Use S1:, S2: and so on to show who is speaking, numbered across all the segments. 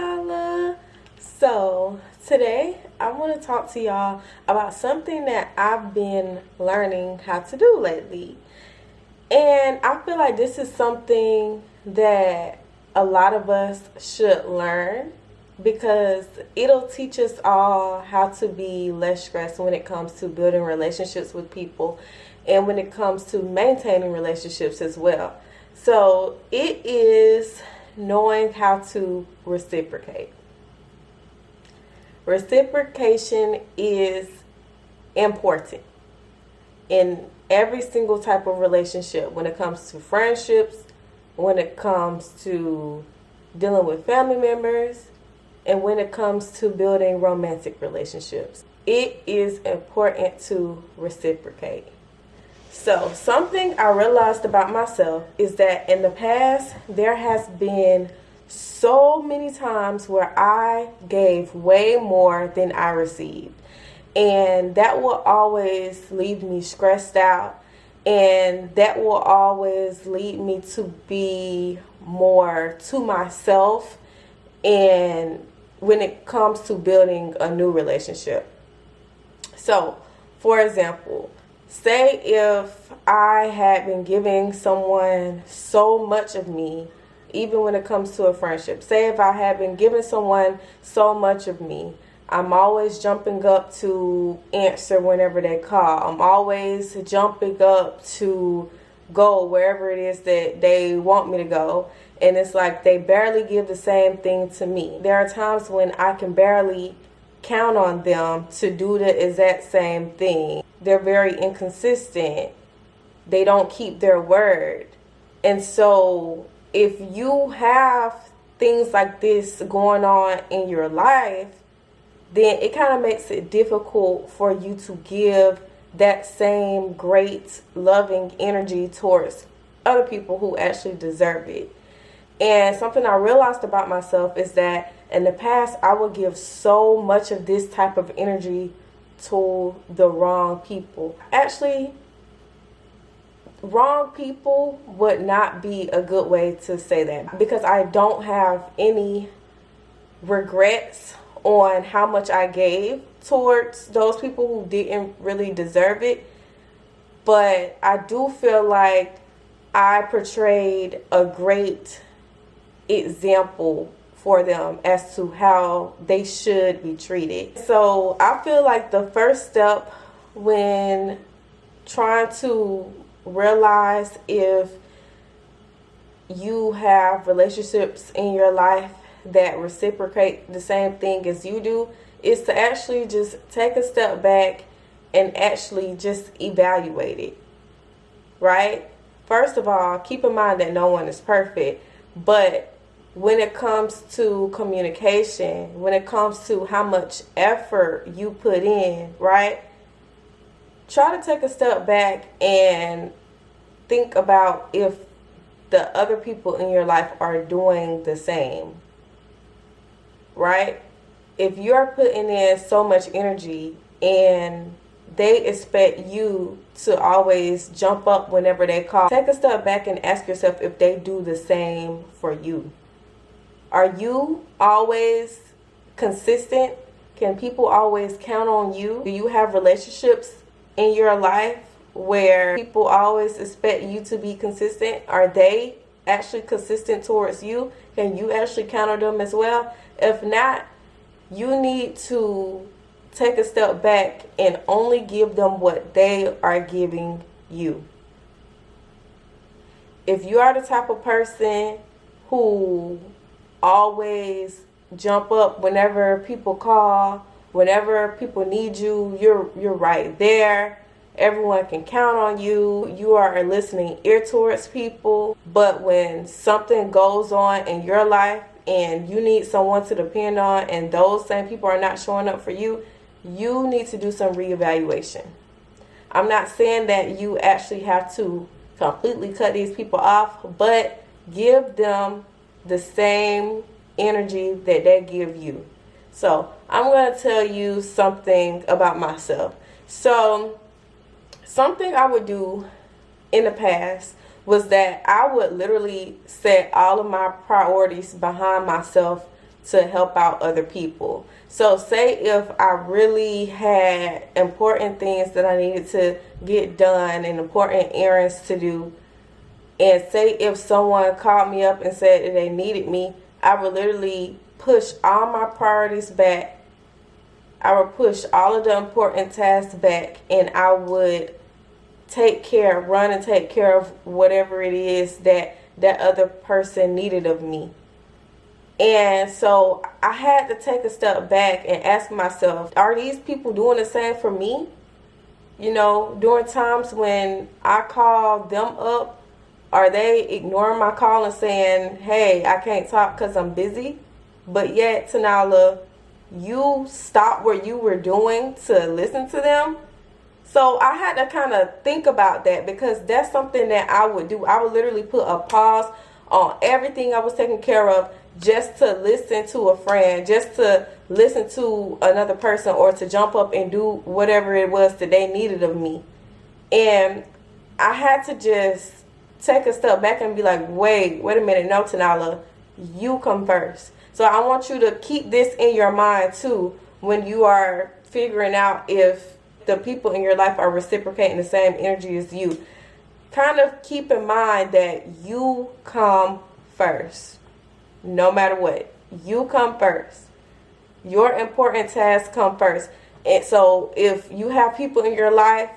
S1: Holla. So today I want to talk to y'all about something that I've been learning how to do lately. And I feel like this is something that a lot of us should learn because it'll teach us all how to be less stressed when it comes to building relationships with people and when it comes to maintaining relationships as well. So it is knowing how to reciprocate. Reciprocation is important in every single type of relationship, when it comes to friendships, when it comes to dealing with family members, and when it comes to building romantic relationships. It is important to reciprocate. So something I realized about myself is that in the past, there has been so many times where I gave way more than I received. And that will always leave me stressed out. And that will always lead me to be more to myself. And when it comes to building a new relationship. So, for example, say if I had been giving someone so much of me, even when it comes to a friendship. Say if I had been giving someone so much of me, I'm always jumping up to answer whenever they call. I'm always jumping up to go wherever it is that they want me to go. And it's like they barely give the same thing to me. There are times when I can barely count on them to do the exact same thing. They're very inconsistent. They don't keep their word. And so if you have things like this going on in your life, then it kind of makes it difficult for you to give that same great loving energy towards other people who actually deserve it. And something I realized about myself is that in the past, I would give so much of this type of energy to the wrong people. Actually, wrong people would not be a good way to say that, because I don't have any regrets on how much I gave towards those people who didn't really deserve it. But I do feel like I portrayed a great example for them as to how they should be treated. So I feel like the first step when trying to realize if you have relationships in your life that reciprocate the same thing as you do is to actually just take a step back and actually just evaluate it, right? First of all, keep in mind that no one is perfect, but when it comes to communication, when it comes to how much effort you put in, right? Try to take a step back and think about if the other people in your life are doing the same, right? If you're putting in so much energy and they expect you to always jump up whenever they call, take a step back and ask yourself if they do the same for you. Are you always consistent? Can people always count on you? Do you have relationships in your life where people always expect you to be consistent? Are they actually consistent towards you? Can you actually count on them as well? If not, you need to take a step back and only give them what they are giving you. If you are the type of person who always jump up whenever people call, whenever people need you, you're right there. Everyone can count on you. You are a listening ear towards people. But when something goes on in your life and you need someone to depend on and those same people are not showing up for you, you need to do some reevaluation. I'm not saying that you actually have to completely cut these people off, but give them the same energy that they give you. So I'm going to tell you something about myself. So something I would do in the past was that I would literally set all of my priorities behind myself to help out other people. So say if I really had important things that I needed to get done and important errands to do, and say if someone called me up and said that they needed me, I would literally push all my priorities back. I would push all of the important tasks back, and I would run and take care of whatever it is that that other person needed of me. And so I had to take a step back and ask myself, are these people doing the same for me? You know, during times when I call them up, are they ignoring my call and saying, hey, I can't talk because I'm busy? But yet, Tanala, you stopped what you were doing to listen to them. So I had to kind of think about that, because that's something that I would do. I would literally put a pause on everything I was taking care of just to listen to a friend, just to listen to another person, or to jump up and do whatever it was that they needed of me. And I had to just take a step back and be like, wait a minute, no, Tanala, you come first. So I want you to keep this in your mind too when you are figuring out if the people in your life are reciprocating the same energy as you. Kind of keep in mind that you come first. No matter what, you come first. Your important tasks come first. And so if you have people in your life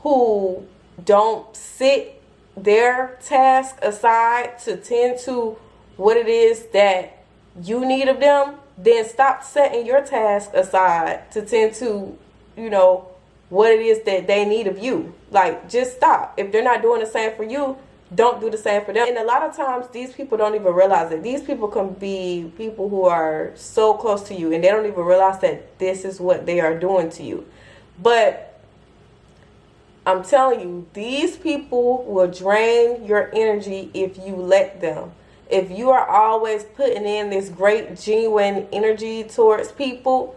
S1: who don't sit their task aside to tend to what it is that you need of them, then stop setting your task aside to tend to, you know, what it is that they need of you. Like, just stop. If they're not doing the same for you, don't do the same for them. And a lot of times these people don't even realize it. These people can be people who are so close to you and they don't even realize that this is what they are doing to you. But I'm telling you, these people will drain your energy if you let them. If you are always putting in this great, genuine energy towards people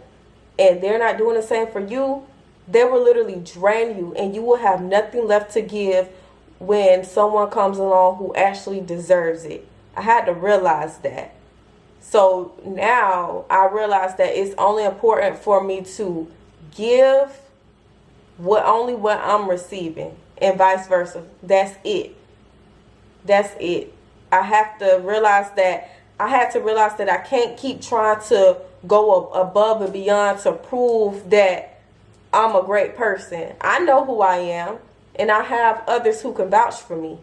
S1: and they're not doing the same for you, they will literally drain you, and you will have nothing left to give when someone comes along who actually deserves it. I had to realize that. So now I realize that it's only important for me to give only what I'm receiving, and vice versa. That's it. That's it. I had to realize that I can't keep trying to go above and beyond to prove that I'm a great person. I know who I am, and I have others who can vouch for me.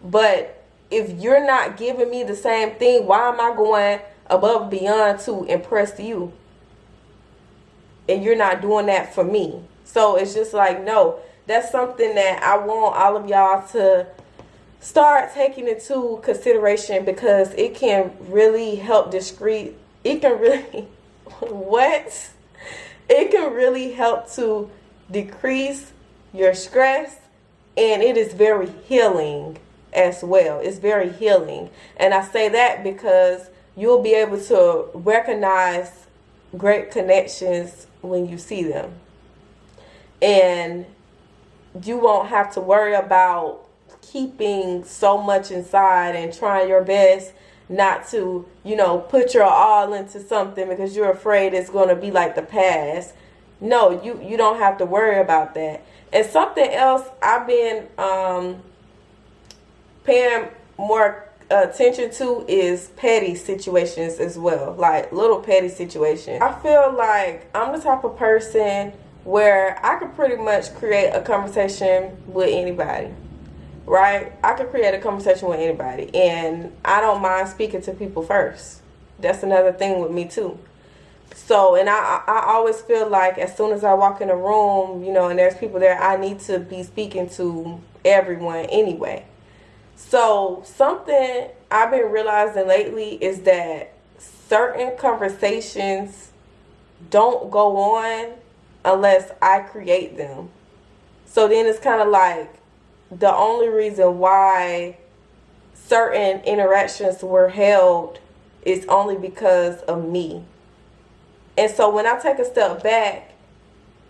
S1: But if you're not giving me the same thing, why am I going above and beyond to impress you? And you're not doing that for me. So it's just like, no, that's something that I want all of y'all to start taking into consideration, because it can really help It can really, what? It can really help to decrease your stress, and it is very healing as well. It's very healing. And I say that because you'll be able to recognize great connections when you see them. And you won't have to worry about keeping so much inside and trying your best not to, put your all into something because you're afraid it's going to be like the past. No, you don't have to worry about that. And something else I've been paying more attention to is petty situations as well, like little petty situations. I feel like I'm the type of person where I could pretty much create a conversation with anybody. Right? I could create a conversation with anybody, and I don't mind speaking to people first. That's another thing with me too. So, and I always feel like as soon as I walk in a room, and there's people there, I need to be speaking to everyone anyway. So something I've been realizing lately is that certain conversations don't go on unless I create them. So then it's kind of like, the only reason why certain interactions were held is only because of me. And so when I take a step back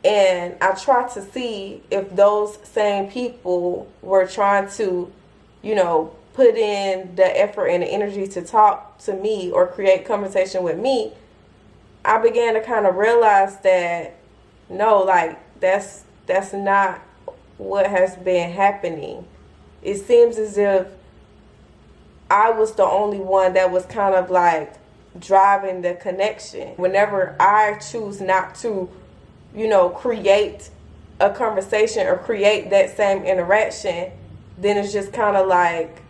S1: and I try to see if those same people were trying to, put in the effort and the energy to talk to me or create conversation with me, I began to kind of realize that no, like that's not what has been happening. It seems as if I was the only one that was kind of like driving the connection. Whenever I choose not to, create a conversation or create that same interaction, then it's just kind of like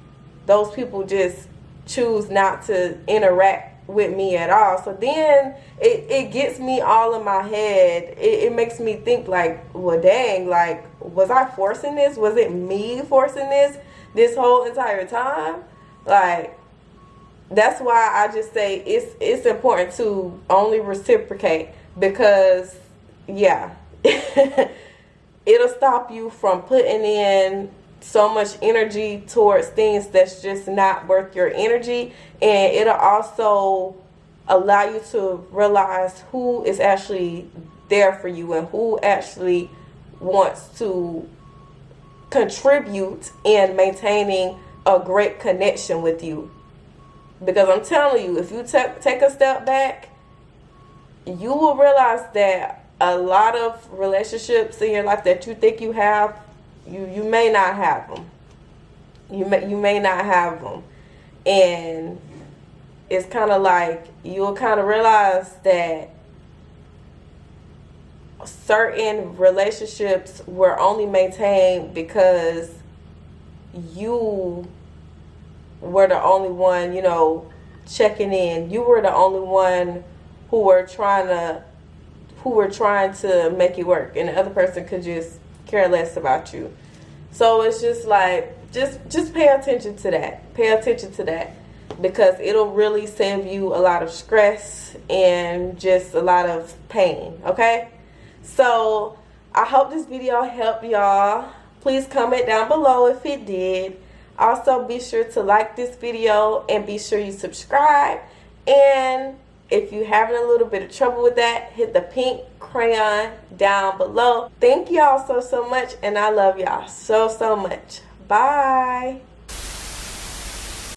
S1: those people just choose not to interact with me at all. So then it gets me all in my head. It makes me think like, well, dang, like, was I forcing this? Was it me forcing this whole entire time? Like, that's why I just say it's important to only reciprocate, because yeah, it'll stop you from putting in so much energy towards things that's just not worth your energy, and it'll also allow you to realize who is actually there for you and who actually wants to contribute in maintaining a great connection with you. Because I'm telling you, if you take a step back, you will realize that a lot of relationships in your life that you think you have, you may not have them. You may not have them. And it's kind of like you'll kind of realize that certain relationships were only maintained because you were the only one, checking in. You were the only one who were trying to make it work, and the other person could just care less about you. So it's just like, just pay attention to that. Pay attention to that, because it'll really save you a lot of stress and just a lot of pain, okay? So I hope this video helped y'all. Please comment down below if it did. Also, be sure to like this video and be sure you subscribe. And if you're having a little bit of trouble with that, hit the pink crayon down below. Thank y'all so much, and I love y'all so much. Bye.